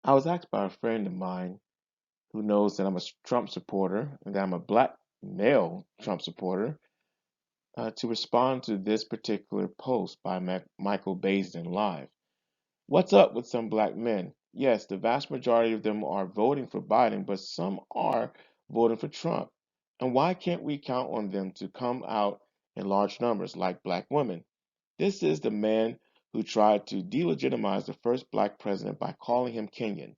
I was asked by a friend of mine who knows that I'm a Trump supporter and that I'm a black male Trump supporter to respond to this particular post by Michael Baisden Live. What's up with some black men? Yes, the vast majority of them are voting for Biden, but some are voting for Trump. And why can't we count on them to come out in large numbers like black women? This is the man who tried to delegitimize the first black president by calling him Kenyan.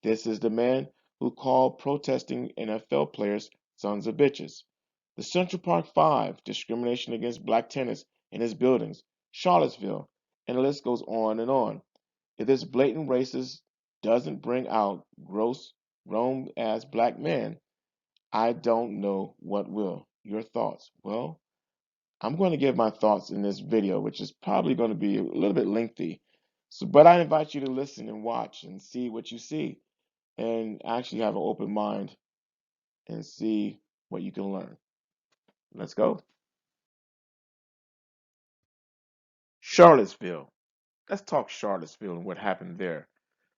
This is the man who called protesting NFL players sons of bitches. The Central Park Five, discrimination against black tenants in his buildings, Charlottesville, and the list goes on and on. If this blatant racist doesn't bring out gross, grown ass black men, I don't know what will. Your thoughts? Well, I'm going to give my thoughts in this video, which is probably going to be a little bit lengthy. So, but I invite you to listen and watch and see what you see and actually have an open mind and see what you can learn. Let's go. Charlottesville. Let's talk Charlottesville and what happened there.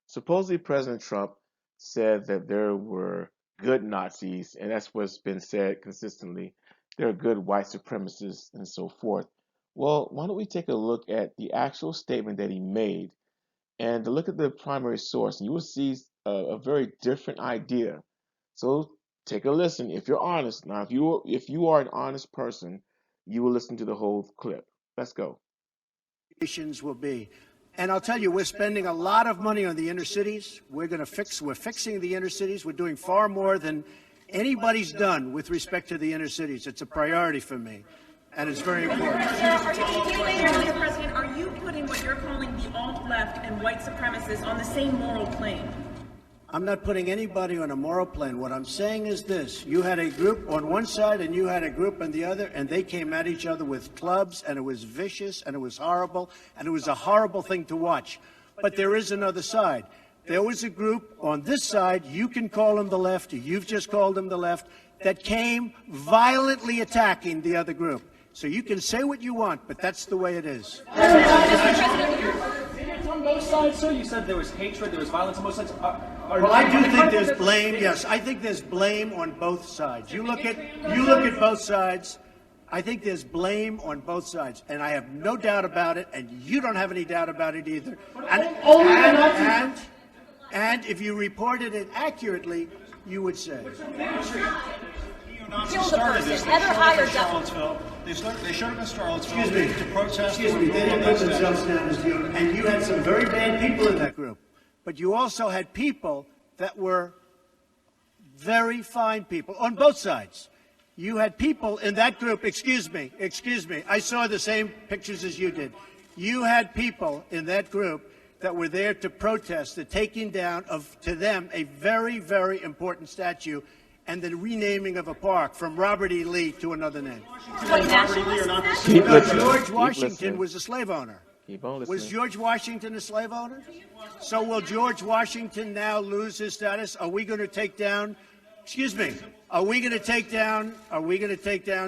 Supposedly, President Trump said that there were good Nazis, and that's what's been said consistently. There are good white supremacists and so forth. Well, why don't we take a look at the actual statement that he made and to look at the primary source, and you will see a very different idea. So take a listen. If you're honest, now if you are an honest person, you will listen to the whole clip. Let's go. Will be. And I'll tell you, we're spending a lot of money on the inner cities. We're fixing the inner cities. We're doing far more than anybody's done with respect to the inner cities. It's a priority for me, and it's very important. Mr. President, are you putting what you're calling the alt-left and white supremacists on the same moral plane? I'm not putting anybody on a moral plane. What I'm saying is this. You had a group on one side and you had a group on the other, and they came at each other with clubs, and it was vicious, and it was horrible, and it was a horrible thing to watch. But there is another side. There was a group on this side, you can call them the left, or you've just called them the left, that came violently attacking the other group. So you can say what you want, but that's the way it is. On both sides, sir? You said there was hatred, there was violence on both sides. Well, I do think there's blame. Yes, I think there's blame on both sides. You look at both sides. I think there's blame on both sides, and I have no doubt about it, and you don't have any doubt about it either. And if you reported it accurately, you would say. Kill the person. Heather Heyer Charlottesville. They showed up in Charlottesville Excuse me. to protest. Excuse me. They didn't put themselves down as you, and you had some very bad people in that group. But you also had people that were very fine people on both sides. You had people in that group, excuse me, I saw the same pictures as you did. You had people in that group that were there to protest the taking down of, to them, a very, very important statue and the renaming of a park from Robert E. Lee to another name. George Washington was a slave owner. Was George Washington a slave owner? So will George Washington now lose his status? Are we going to take down, excuse me, are we going to take down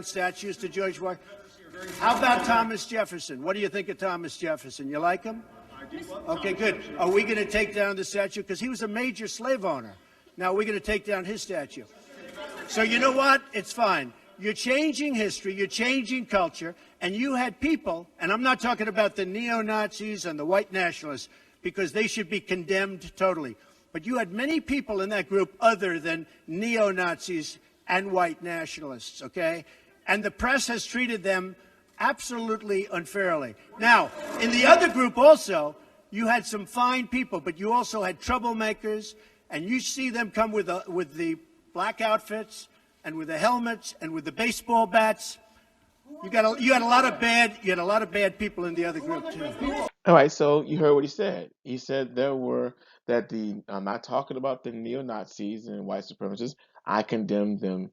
statues to George Washington? How about Thomas Jefferson? What do you think of Thomas Jefferson? You like him? Okay, good. Are we going to take down the statue? Because he was a major slave owner. Now we're going to take down his statue. So you know what? It's fine. You're changing history, you're changing culture, and you had people, and I'm not talking about the neo-Nazis and the white nationalists, because they should be condemned totally. But you had many people in that group other than neo-Nazis and white nationalists, okay? And the press has treated them absolutely unfairly. Now, in the other group also, you had some fine people, but you also had troublemakers, and you see them come with the black outfits and with the helmets and with the baseball bats. You had a lot of bad people in the other group too. All right, so you heard what he said. He said I'm not talking about the neo-Nazis and white supremacists. I condemn them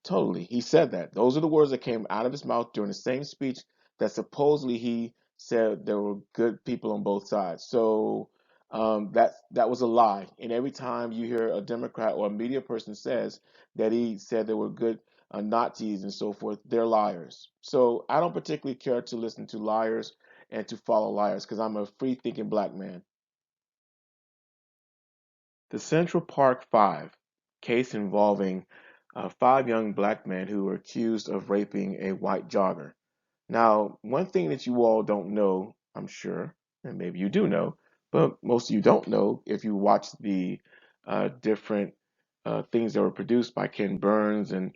totally. He said that. Those are the words that came out of his mouth during the same speech that supposedly he said there were good people on both sides. So that was a lie. And every time you hear a Democrat or a media person says that he said there were good Nazis and so forth, they're liars. So I don't particularly care to listen to liars and to follow liars because I'm a free thinking black man. The Central Park Five case involving five young black men who were accused of raping a white jogger. Now, one thing that you all don't know, I'm sure, and maybe you do know, but most of you don't know if you watch the different things that were produced by Ken Burns and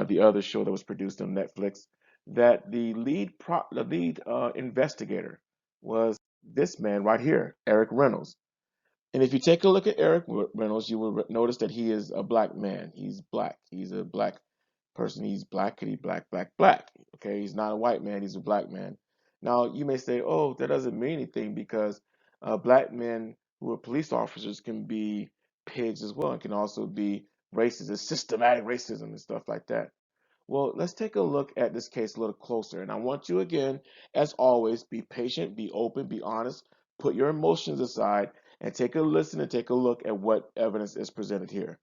the other show that was produced on Netflix, that the lead investigator was this man right here, Eric Reynolds. And if you take a look at Eric Reynolds, you will notice that he is a black man. He's black. He's a black person. He's black. He's black, black, black. Okay, he's not a white man. He's a black man. Now you may say, "Oh, that doesn't mean anything because black men who are police officers can be pigs as well, and can also be racist, it's systematic racism and stuff like that." Well, let's take a look at this case a little closer. And I want you again, as always, be patient, be open, be honest, put your emotions aside, and take a listen and take a look at what evidence is presented here.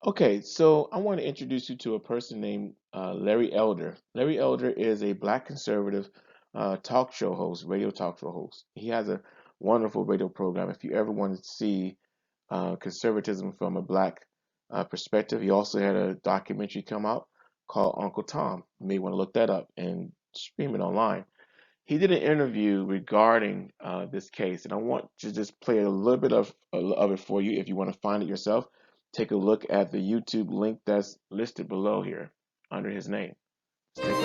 Okay, so I want to introduce you to a person named Larry Elder. Larry Elder is a black conservative talk show host, radio talk show host. He has a wonderful radio program. If you ever want to see conservatism from a black perspective, he also had a documentary come out called Uncle Tom. You may want to look that up and stream it online. He did an interview regarding this case, and I want to just play a little bit of it for you. If you want to find it yourself, take a look at the YouTube link that's listed below here under his name. Let's take a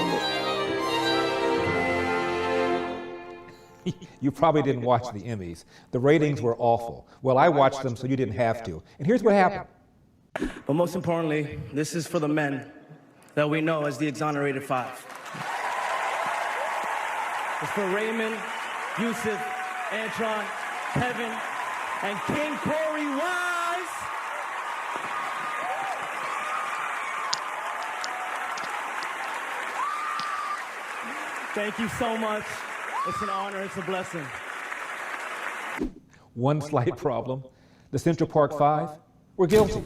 look. You probably didn't watch the Emmys. The ratings were awful. Well, I watched them, so you didn't have to. And here's what happened. But most importantly, this is for the men that we know as the Exonerated Five. It's for Raymond, Yusuf, Antron, Kevin, and King Corey Wise. Thank you so much. It's an honor, it's a blessing. One slight problem. The Central Park Five were guilty.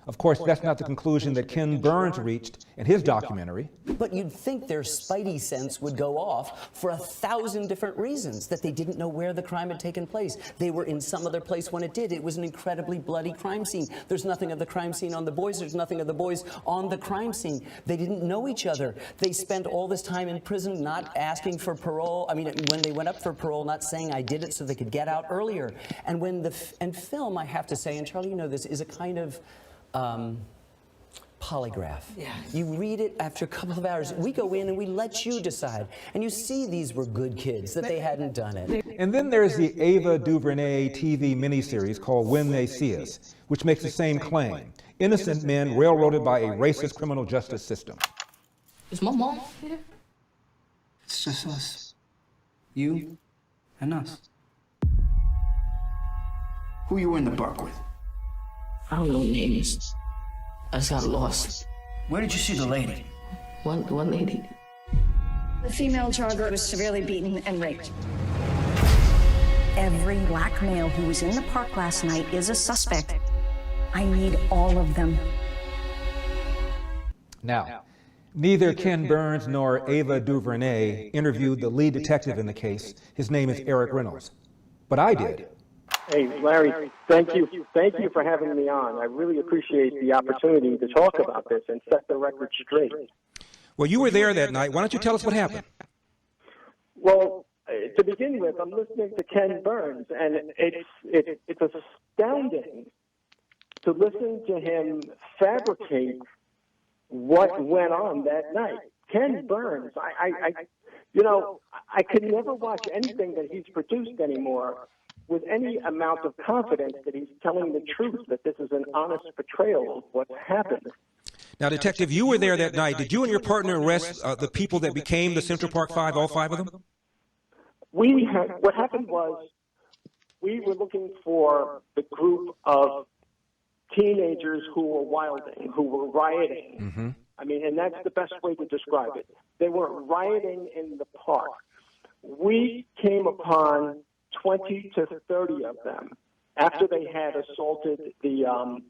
Of course, that's not the conclusion that Ken Burns reached in his documentary. But you'd think their spidey sense would go off for 1,000 different reasons, that they didn't know where the crime had taken place. They were in some other place when it did. It was an incredibly bloody crime scene. There's nothing of the crime scene on the boys. There's nothing of the boys on the crime scene. They didn't know each other. They spent all this time in prison not asking for parole. I mean, when they went up for parole, not saying I did it so they could get out earlier. And when film, I have to say, and Charlie, you know this, is a kind of polygraph. Yeah. You read it after a couple of hours. We go in and we let you decide. And you see these were good kids, that they hadn't done it. And then there's the Ava DuVernay TV miniseries called When They See Us, which makes the same claim. Innocent men railroaded by a racist criminal justice system. Is my mom here? It's just us. You and us. Who you were in the park with? I don't know names. I just got lost. Where did you see the lady? One lady. The female jogger was severely beaten and raped. Every black male who was in the park last night is a suspect. I need all of them. Now, neither Ken Burns nor Ava DuVernay interviewed the lead detective in the case. His name is Eric Reynolds. But I did. Hey, Larry, thank you for having me on. I really appreciate the opportunity to talk about this and set the record straight. Well, you were there that night. Why don't you tell us what happened? Well, to begin with, I'm listening to Ken Burns, and it's astounding to listen to him fabricate what went on that night. Ken Burns, I could never watch anything that he's produced anymore with any amount of confidence that he's telling the truth, that this is an honest portrayal of what's happened. Now, Detective, you were there that night. Did you and your partner arrest the people that became the Central Park Five, all five of them? What happened was we were looking for the group of teenagers who were wilding, who were rioting. Mm-hmm. I mean, and that's the best way to describe it. They were rioting in the park. We came upon 20 to 30 of them after they had assaulted the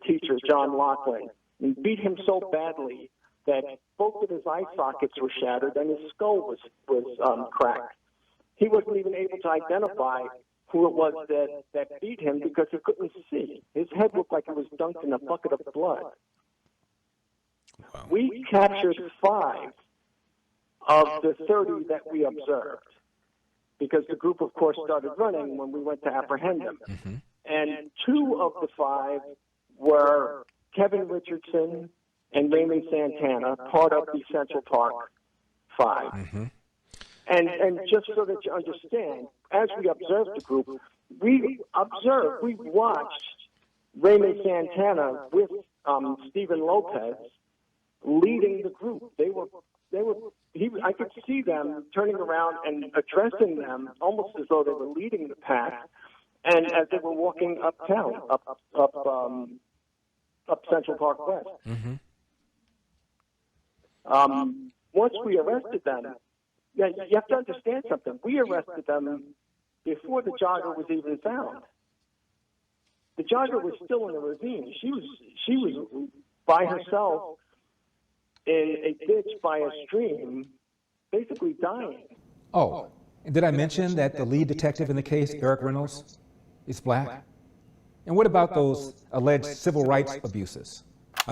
teacher, John Laughlin, and beat him so badly that both of his eye sockets were shattered and his skull was cracked. He wasn't even able to identify who it was that beat him because he couldn't see. His head looked like it was dunked in a bucket of blood. Wow. We captured 5 of the 30 that we observed because the group, of course, started running when we went to apprehend them. Mm-hmm. And 2 of the 5 were Kevin Richardson and Raymond Santana, part of the Central Park 5. Mm-hmm. And just so that you understand, as we observed the group, we watched Raymond Santana with Stephen Lopez leading the group. I could see them turning around and addressing them almost as though they were leading the pack, and as they were walking uptown, up Central Park West. Mm-hmm. Once we arrested them, you have to understand something. We arrested them before the jogger was even found. The jogger was still in the ravine. She was by herself in a ditch by a stream, basically dying. Oh, and did I mention that the lead detective in the case, Eric Reynolds, is black? And what about those alleged civil rights abuses?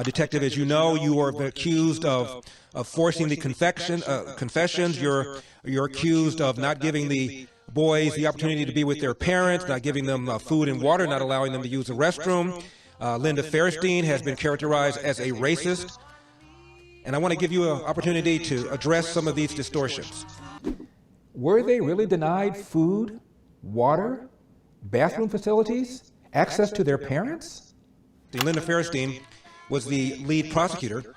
Detective, as you know, you are accused of forcing the confessions. You're accused of not giving the boys the opportunity to be with their parents, not giving them food and water, not allowing them to use the restroom. Linda Fairstein has been characterized as a racist. And I want to give you an opportunity to address some of these distortions. Were they really denied food, water, bathroom facilities, access to their parents? Linda Fairstein was the lead prosecutor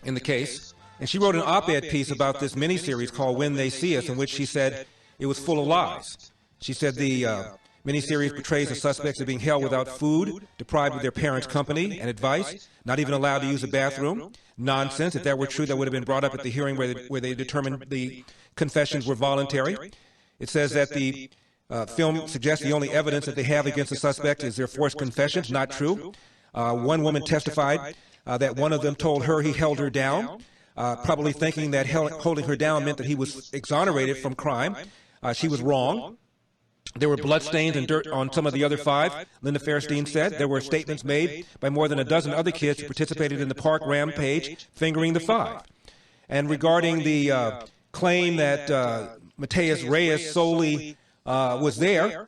in the case, and she wrote an op-ed piece about this miniseries called When They See Us, in which she said it was full of lies. She said the miniseries portrays the suspects as being held without food, deprived of their parents' company and advice, not even allowed to use the bathroom. Nonsense. If that were true, that would have been brought up at the hearing where they determined the confessions were voluntary. It says that the film suggests the only evidence that they have against the suspect is their forced confessions. Not true. One woman testified that one of them told her he held her down, probably thinking that holding her down meant that he was exonerated from crime. She was wrong. There were bloodstains and dirt on some of the other 5, Linda Fairstein said. There were statements made by more than a dozen other kids who participated in the park rampage, fingering the 5. And regarding the claim that Mateus Reyes solely was there,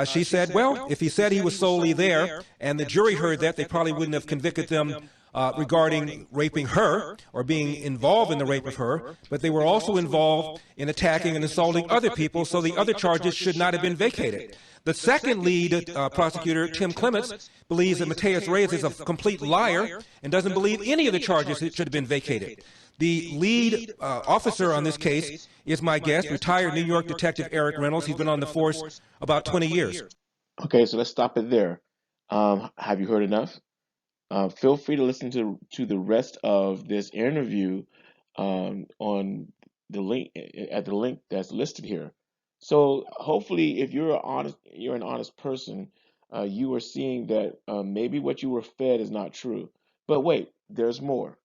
she said, well, if he said he was solely there and the jury heard that, they probably wouldn't have convicted them regarding raping her or being involved in the rape of her, but they were also involved in attacking and assaulting other people, so the other charges should not have been vacated. The second lead prosecutor, Tim Clements, believes that Mateus Reyes is a complete liar and doesn't believe any of the charges should have been vacated. The lead officer on this case is my guest, retired New York detective Eric Reynolds. He's been on the force about 20 years. Okay, so let's stop it there. Have you heard enough? Feel free to listen to the rest of this interview on the link at the link that's listed here. So hopefully, if you're an honest person, you are seeing that maybe what you were fed is not true. But wait, there's more.